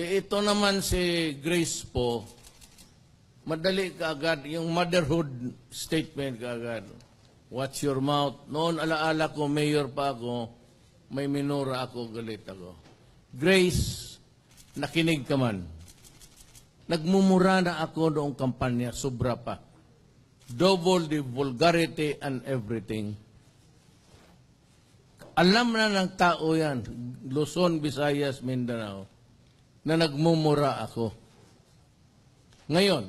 Ito naman si Grace po, madali ka agad, yung motherhood statement ka agad. Watch your mouth. Noon alaala ko, mayor pa ako, may minura ako, galit ako. Grace, nakinig ka man. Nagmumura na ako noong kampanya, sobra pa. Double the vulgarity and everything. Alam na ng tao yan, Luzon, Visayas, Mindanao, na nagmumura ako. Ngayon,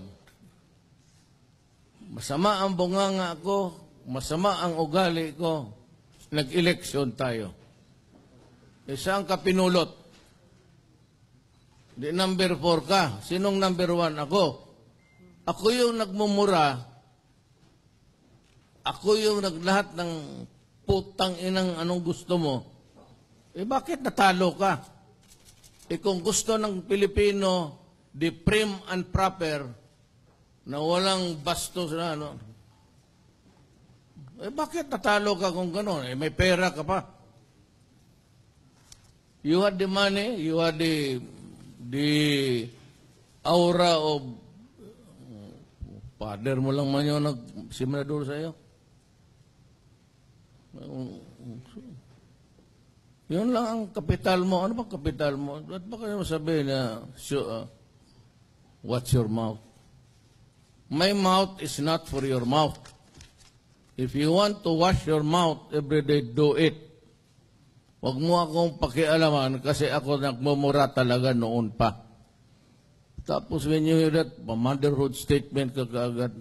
masama ang bunganga ko, masama ang ugali ko, nag-eleksyon tayo. Isang kapinulot. Di number 4 ka. Sinong number 1? Ako. Ako yung nagmumura. Ako yung naglahat ng putang inang anong gusto mo. Bakit natalo ka? Kung gusto ng Pilipino, the prim and proper, na walang bastos na ano, bakit natalo ka kung gano'n? May pera ka pa. You had the money, you had the aura of father mo lang man yung nagsimulador sa iyo. Yun lang ang kapital mo. Ano ba kapital mo? Ba't ba kayo sabihin na watch your mouth? My mouth is not for your mouth. If you want to wash your mouth every day, do it. Huwag mo akong pakialaman kasi ako nagmumura talaga noon pa. Tapos when you hear that, motherhood statement ka kaagad.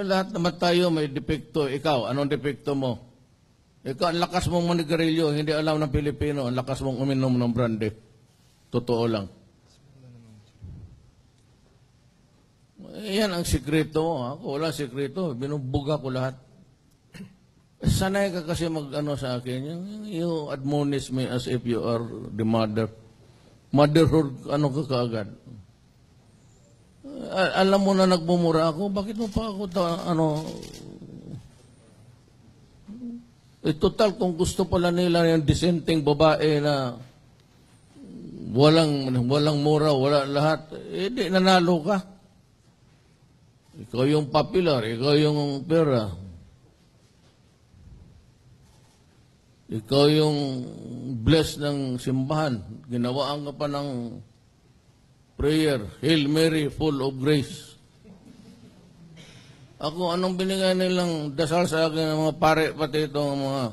Lahat naman tayo may depekto. Ikaw, anong depekto mo? Ikaw, ang lakas mong manigarilyo, hindi alam ng Pilipino, ang lakas mong uminom ng brandy. Totoo lang. Yan ang sikreto mo. Ako, wala sikreto. Binubuga ko lahat. Sanay ka kasi mag-ano sa akin. You admonish me as if you are the mother. Motherhood, ano ka kaagad. Alam mo na nagmumura ako, bakit mo pa ako total, kung gusto pala nila yung dissenting babae na walang mura, wala lahat, di nanalo ka. Ikaw yung popular, ikaw yung pera. Ikaw yung blessed ng simbahan. Ginawaan ka pa ng prayer, Hail Mary, full of grace. Ako, anong binigay nilang dasal sa akin ng mga pare, pati itong mga